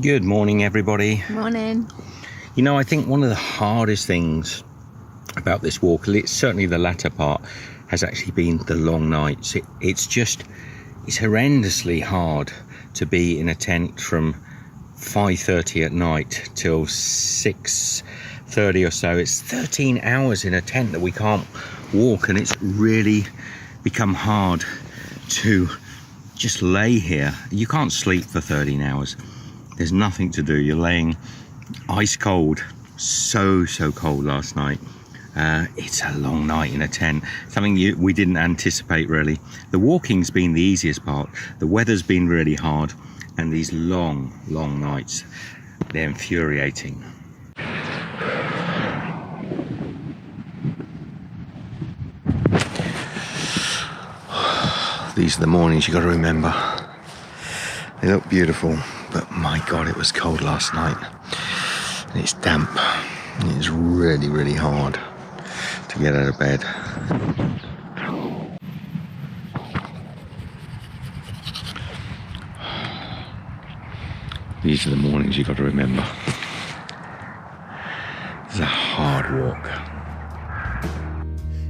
Good morning, everybody. Morning. You know, I think one of the hardest things about this walk, it's certainly the latter part, has actually been the long nights. It's horrendously hard to be in a tent from 5:30 at night till 6:30 or so. It's 13 hours in a tent that we can't walk, and it's really become hard to just lay here. You can't sleep for 13 hours. There's nothing to do. You're laying ice cold, so cold last night. It's a long night in a tent, something we didn't anticipate really. The walking's been the easiest part. The weather's been really hard, and these long nights, they're infuriating. These are the mornings you got to remember. They look beautiful, but my God, it was cold last night. And it's damp. And it's really hard to get out of bed. These are the mornings you got to remember. It's a hard walk.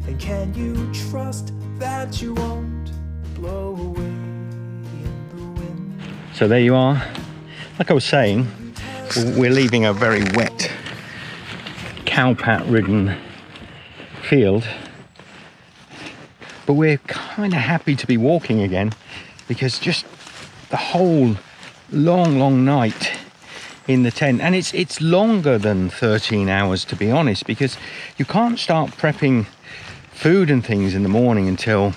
And can you trust that you won't blow away in the wind? So there you are. Like I was saying, we're leaving a very wet, cowpat-ridden field, but we're kind of happy to be walking again, because just the whole long night in the tent, and it's longer than 13 hours to be honest, because you can't start prepping food and things in the morning until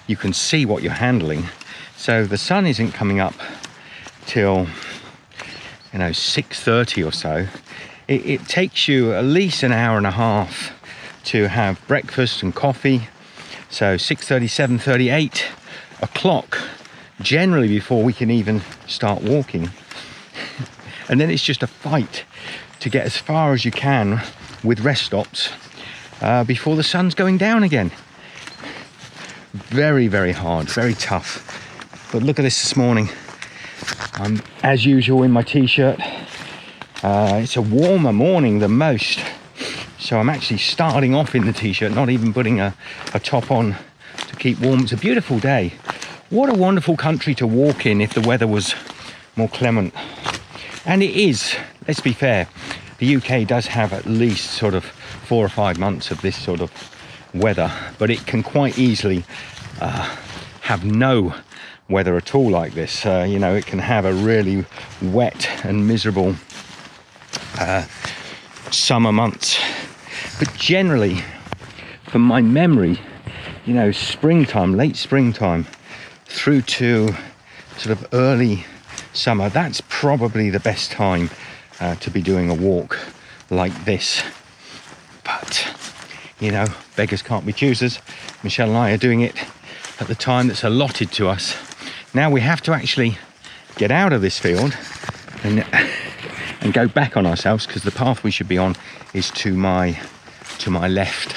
you can see what you're handling. So the sun isn't coming up till 6:30 or so. It takes you at least an hour and a half to have breakfast and coffee. So 6:30, 7:30, 8 o'clock generally before we can even start walking. And then it's just a fight to get as far as you can with rest stops before the sun's going down again. Very hard, very tough. But look at this morning. I'm as usual in my t-shirt. It's a warmer morning than most, so I'm actually starting off in the t-shirt, not even putting a top on to keep warm. It's a beautiful day. What a wonderful country to walk in if the weather was more clement. And it is, let's be fair, the UK does have at least sort of 4 or 5 months of this sort of weather, but it can quite easily have no weather at all like this. It can have a really wet and miserable summer months. But generally, from my memory, springtime, late springtime through to sort of early summer, that's probably the best time to be doing a walk like this. But beggars can't be choosers. Michelle and I are doing it at the time that's allotted to us. Now we have to actually get out of this field and go back on ourselves, because the path we should be on is to my left.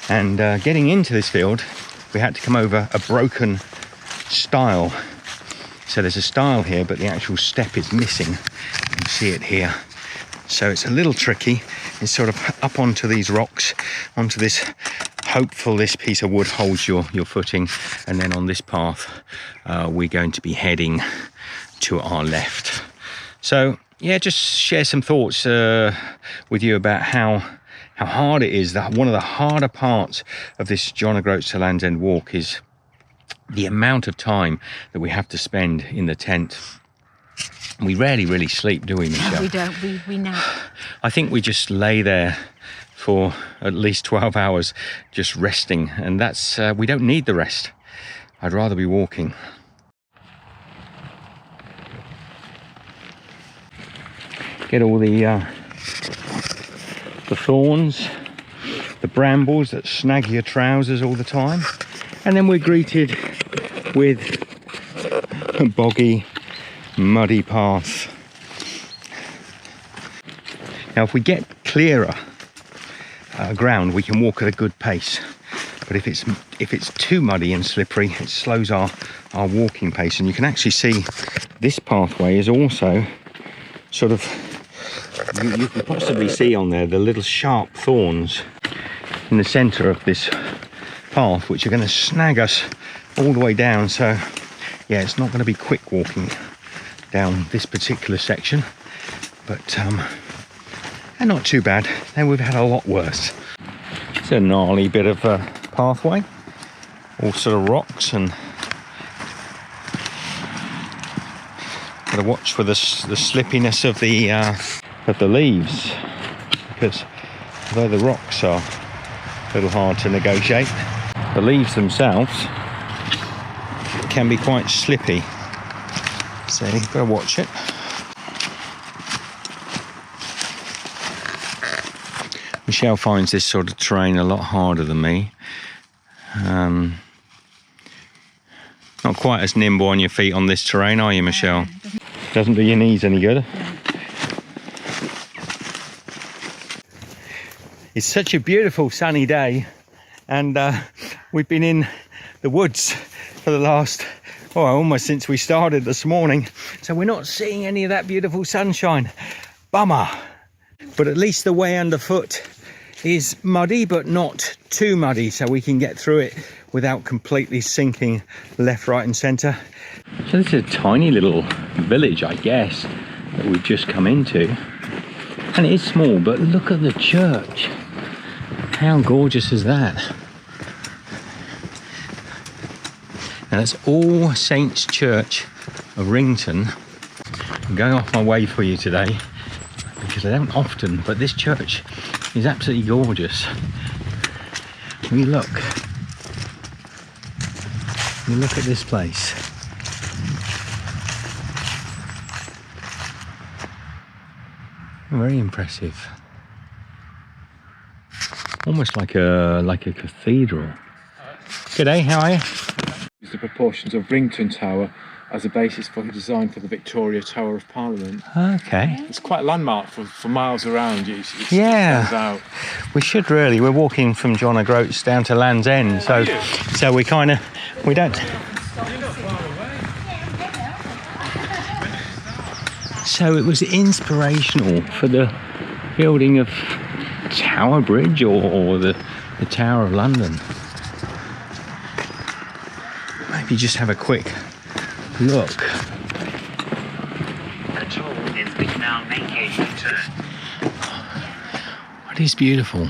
And getting into this field, we had to come over a broken stile. So there's a stile here, but the actual step is missing. You can see it here. So it's a little tricky. It's sort of up onto these rocks, onto this, hopeful this piece of wood holds your footing. And then on this path, we're going to be heading to our left. So yeah, just share some thoughts with you about how hard it is. One of the harder parts of this John O'Groats to Land's End walk is the amount of time that we have to spend in the tent. We rarely really sleep, do we, Michelle? No, we don't. We nap. I think we just lay there for at least 12 hours just resting, and that's we don't need the rest. I'd rather be walking. Get all the thorns, the brambles that snag your trousers all the time, and then we're greeted with a boggy, muddy path. Now if we get clearer ground, we can walk at a good pace, but if it's too muddy and slippery, it slows our walking pace. And you can actually see this pathway is also sort of, you can possibly see on there the little sharp thorns in the centre of this path, which are going to snag us all the way down. So yeah, it's not going to be quick walking down this particular section, but they're not too bad. Then we've had a lot worse. It's a gnarly bit of a pathway, all sort of rocks, and gotta watch for the slippiness of the leaves, because although the rocks are a little hard to negotiate, the leaves themselves can be quite slippy, so you've got to watch it. Michelle finds this sort of terrain a lot harder than me. Not quite as nimble on your feet on this terrain, are you, Michelle? Doesn't do your knees any good. It's such a beautiful sunny day, and we've been in the woods for the last, almost since we started this morning, so we're not seeing any of that beautiful sunshine. Bummer. But at least the way underfoot is muddy, but not too muddy, so we can get through it without completely sinking left, right and centre. So this is a tiny little village, I guess, that we've just come into, and it is small, but look at the church. How gorgeous is that? Now that's All Saints Church of Rington. I'm going off my way for you today because I don't often, but this church is absolutely gorgeous. We look at this place. Very impressive. Almost like a cathedral. G'day, how are you? The proportions of Rington Tower as a basis for the design for the Victoria Tower of Parliament. Okay. It's quite a landmark for miles around. It stands out. We should really. We're walking from John O'Groats down to Land's End, so we don't. So it was inspirational for the building of Tower Bridge or the Tower of London. Maybe just have a quick look. Control is now making U-turn. It is beautiful.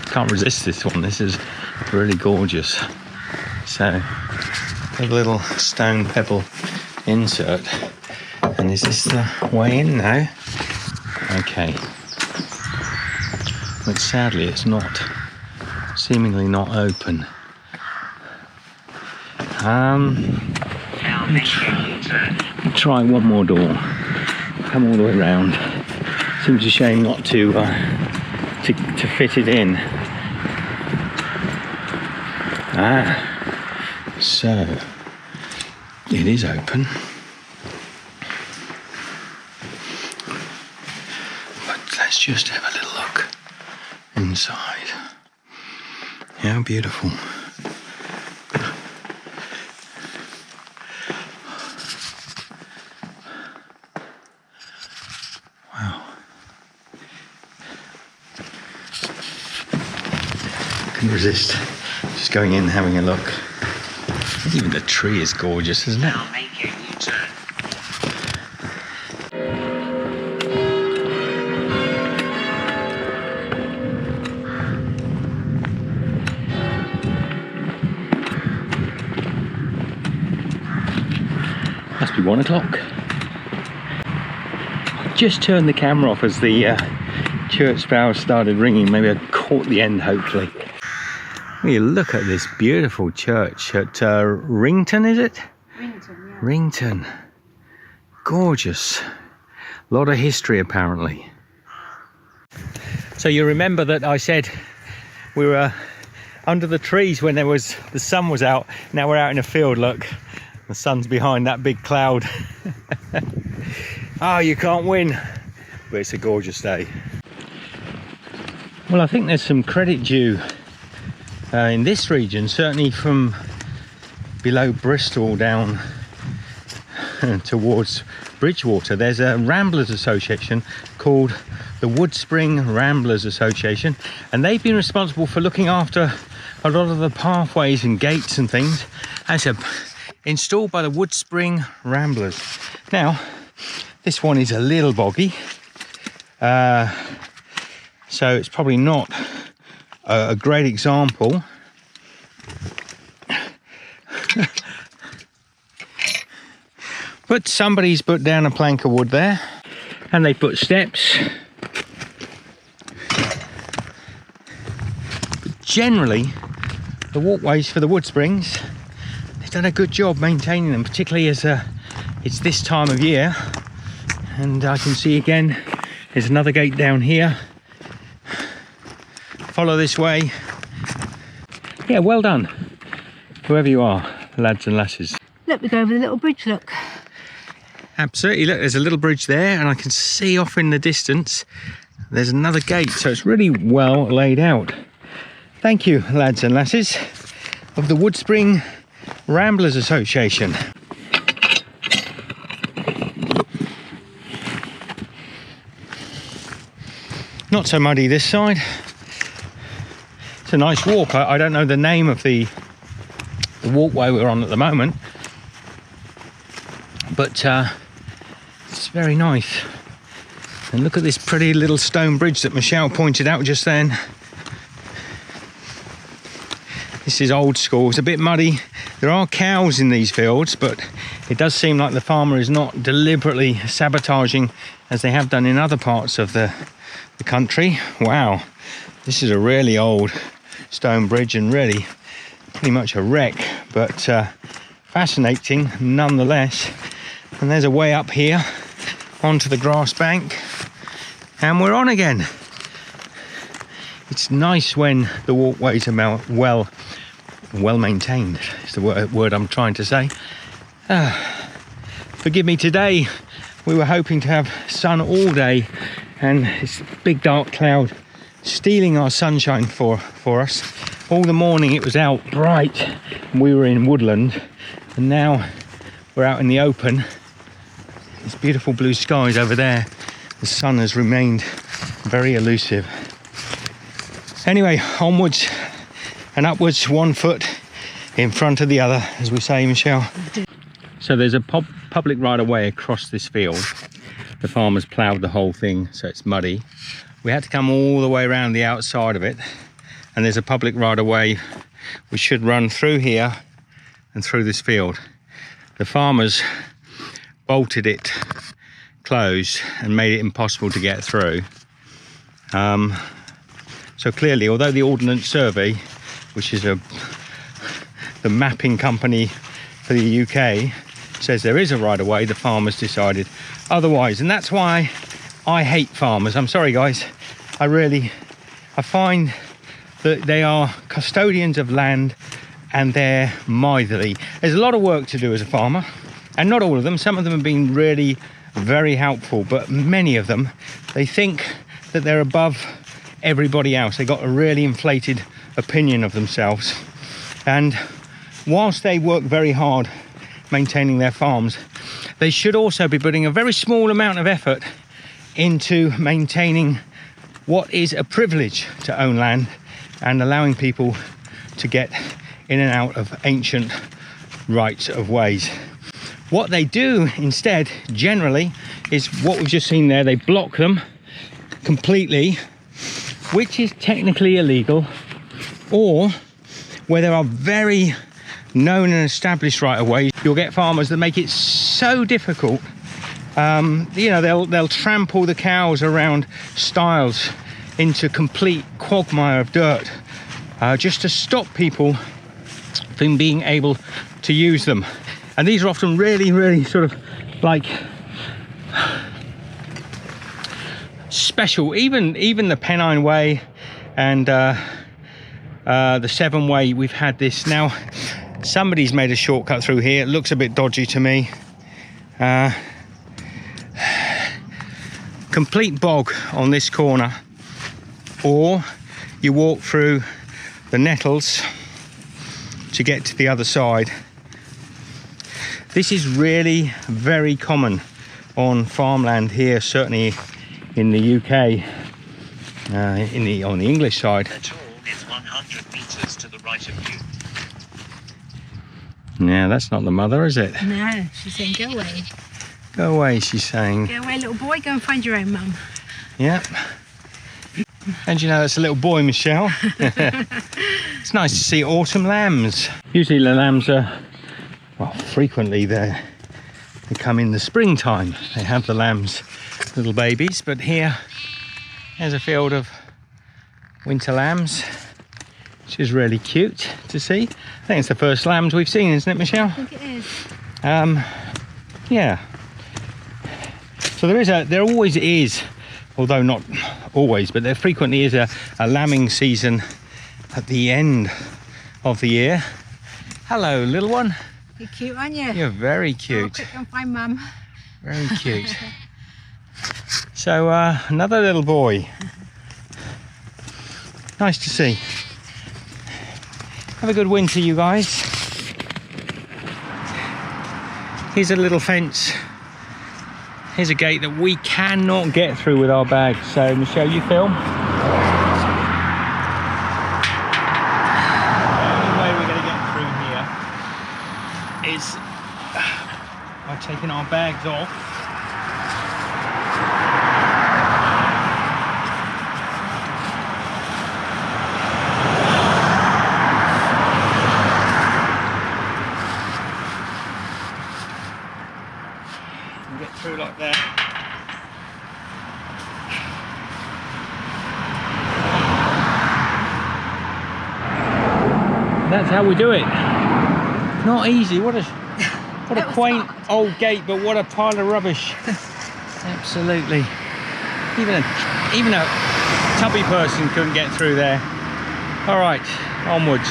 Can't resist this one. This is really gorgeous. So, a little stone pebble insert. And is this the way in now? Okay. But sadly it's not. Seemingly not open. Try one more door. Come all the way around. Seems a shame not to fit it in. So it is open. But let's just have a little look inside. How beautiful. Wow. Couldn't resist just going in and having a look. Even the tree is gorgeous, isn't it? Now make a U-turn. Must be 1 o'clock. I just turned the camera off as the church bells started ringing. Maybe I caught the end, hopefully. Well, you look at this beautiful church at Rington, is it? Rington, yeah. Rington. Gorgeous. A lot of history, apparently. So you remember that I said we were under the trees when the sun was out. Now we're out in a field, look. The sun's behind that big cloud. Oh, you can't win. But it's a gorgeous day. Well, I think there's some credit due in this region, certainly from below Bristol down towards Bridgewater, there's a Ramblers Association called the Wood Spring Ramblers Association, and they've been responsible for looking after a lot of the pathways and gates and things as installed by the Wood Spring Ramblers. Now, this one is a little boggy, so it's probably not a great example. But somebody's put down a plank of wood there, and they put steps. But generally, the walkways for the Wood Springs, they've done a good job maintaining them, particularly as it's this time of year. And I can see again, there's another gate down here. Follow this way. Yeah, well done, whoever you are, lads and lasses. Look, we go over the little bridge, look. Absolutely, look, there's a little bridge there, and I can see off in the distance there's another gate, so it's really well laid out. Thank you, lads and lasses of the Wood Spring Ramblers Association. Not so muddy this side. It's a nice walk. I don't know the name of the walkway we're on at the moment, but it's very nice. And look at this pretty little stone bridge that Michelle pointed out just then. This is old school. It's a bit muddy. There are cows in these fields, but it does seem like the farmer is not deliberately sabotaging as they have done in other parts of the country. Wow, this is a really old stone bridge and really pretty much a wreck, but fascinating nonetheless. And there's a way up here onto the grass bank, and we're on again. It's nice when the walkways are well maintained, is the word I'm trying to say. Forgive me, today we were hoping to have sun all day, and it's a big dark cloud stealing our sunshine for us. All the morning it was out bright and we were in woodland, and now we're out in the open. There's beautiful blue skies over there. The sun has remained very elusive. Anyway, onwards and upwards, 1 foot in front of the other, as we say, Michelle. So there's a public right of way across this field. The farmers ploughed the whole thing, so it's muddy. We had to come all the way around the outside of it, and there's a public right of way which should run through here and through this field. The farmers bolted it closed and made it impossible to get through. So clearly, although the Ordnance Survey, which is the mapping company for the UK, says there is a right of way, the farmers decided otherwise. And that's why I hate farmers. I'm sorry guys, I find that they are custodians of land and they're miserly. There's a lot of work to do as a farmer, and not all of them. Some of them have been really very helpful, but many of them, they think that they're above everybody else. They got a really inflated opinion of themselves, and whilst they work very hard maintaining their farms, they should also be putting a very small amount of effort into maintaining what is a privilege to own land and allowing people to get in and out of ancient rights of ways. What they do instead generally is what we've just seen there. They block them completely, which is technically illegal, or where there are very known and established right of ways, you'll get farmers that make it so difficult. You know, they'll trample the cows around stiles into complete quagmire of dirt, just to stop people from being able to use them. And these are often really sort of like special. Even the Pennine Way and the Severn Way, we've had this. Now somebody's made a shortcut through here. It looks a bit dodgy to me. Complete bog on this corner, or you walk through the nettles to get to the other side. This is really very common on farmland here, certainly in the UK, on the English side. The tool is 100 meters to the right of you. Now that's not the mother, is it? No, she's saying go away. Go away, she's saying. Go away, little boy, go and find your own mum. Yep. And you know, it's a little boy, Michelle. It's nice to see autumn lambs. Usually the lambs are, well, frequently they come in the springtime. They have the lambs, little babies, but here, there's a field of winter lambs, which is really cute to see. I think it's the first lambs we've seen, isn't it, Michelle? I think it is. Yeah. So there always is, although not always, but there frequently is a lambing season at the end of the year. Hello, little one. You're cute, aren't you? You're very Oh, cute. quick, go and find mum. Very cute. So another little boy. Nice to see. Have a good winter, you guys. Here's a little fence. Here's a gate that we cannot get through with our bags. So Michelle, you film. The only way we're going to get through here is by taking our bags off. And get through like that. That's how we do it. Not easy. What a quaint old gate, but what a pile of rubbish. Absolutely. Even a tubby person couldn't get through there. All right, onwards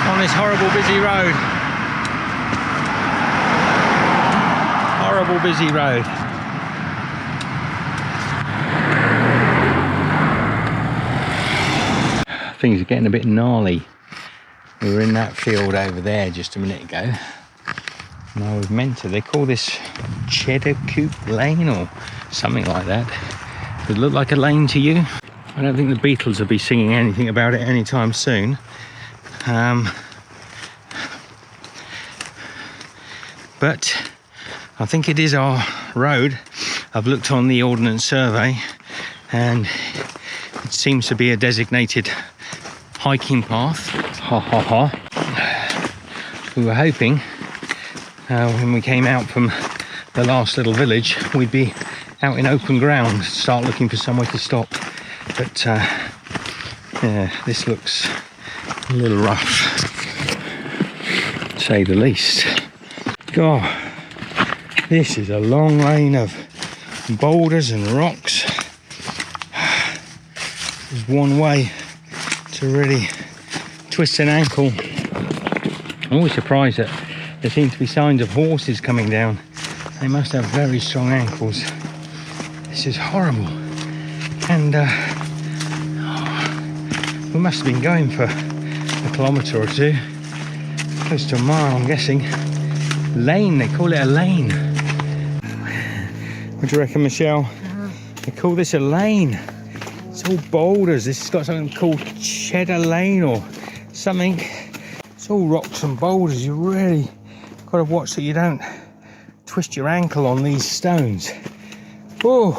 on this horrible busy road. Horrible busy road. Things are getting a bit gnarly. We were in that field over there just a minute ago. And I was meant to, they call this Cheddar Coop Lane or something like that. Does it look like a lane to you? I don't think the Beatles will be singing anything about it anytime soon. But I think it is our road. I've looked on the Ordnance Survey and it seems to be a designated hiking path. Ha ha ha. We were hoping when we came out from the last little village we'd be out in open ground, start looking for somewhere to stop. But yeah, this looks a little rough, to say the least. God, this is a long lane of boulders and rocks. There's one way to really twist an ankle. I'm always surprised that there seem to be signs of horses coming down. They must have very strong ankles. This is horrible. And we must have been going for a kilometre or two, close to a mile, I'm guessing. Lane, they call it a lane. What do you reckon, Michelle? They call this a lane. It's all boulders. This has got something called Cheddar Lane or something. It's all rocks and boulders. You really got to watch that you don't twist your ankle on these stones. Oh,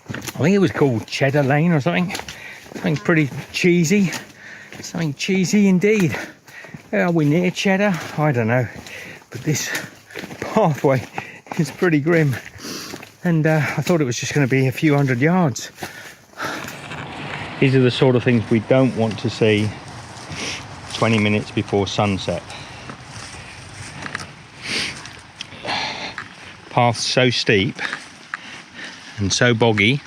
I think it was called Cheddar Lane or something. Something pretty cheesy. Something cheesy indeed. Are we near Cheddar? I don't know. But this pathway is pretty grim. And I thought it was just going to be a few hundred yards. These are the sort of things we don't want to see 20 minutes before sunset. Paths so steep and so boggy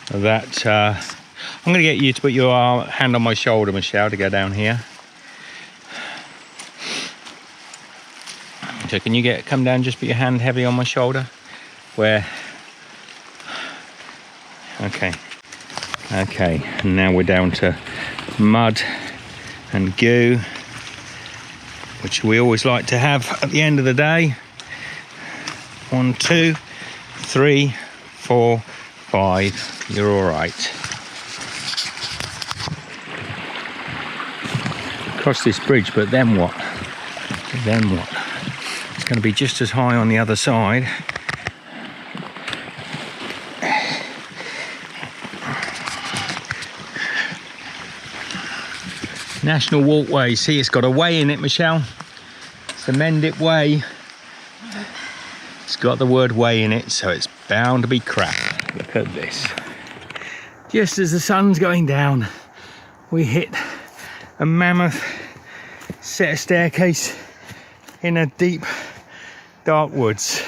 that I'm going to get you to put your hand on my shoulder, Michelle, to go down here. So can you come down, just put your hand heavy on my shoulder? Where? Okay. Okay, and now we're down to mud and goo which we always like to have at the end of the day. 1, 2, 3, 4, 5. You're all right. Cross this bridge, but then what? Then what? It's going to be just as high on the other side. National Walkway. See, it's got a way in it, Michelle. It's the Mendip Way. It's got the word way in it, so it's bound to be crap. Look at this. Just as the sun's going down, we hit a mammoth set of staircase in a deep, dark woods.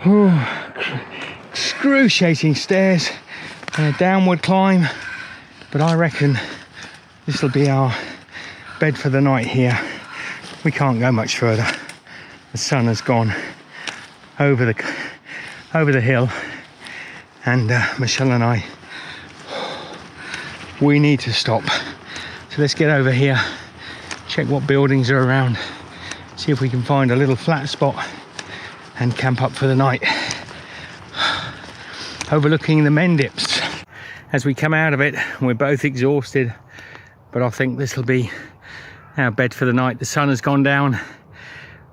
Oh, excruciating stairs and a downward climb, but I reckon this will be our bed for the night here. We can't go much further. The sun has gone over the hill, and Michelle and I, we need to stop. So let's get over here, check what buildings are around, see if we can find a little flat spot and camp up for the night, overlooking the Mendips. As we come out of it, we're both exhausted, but I think this will be our bed for the night. The sun has gone down.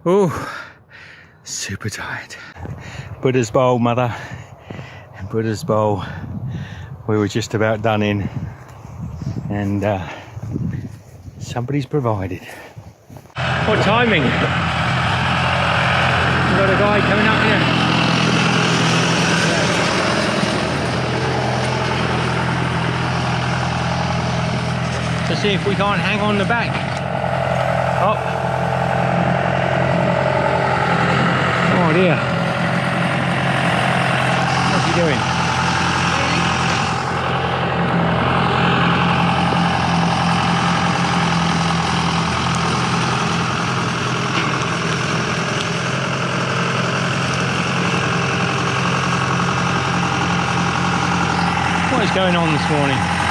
Oh, super tired. Buddha's bowl, mother. Buddha's bowl. We were just about done in, and somebody's provided. What timing? We've got a guy coming up here. To see if we can't hang on the back. Oh. Oh dear. What's he doing? What is going on this morning?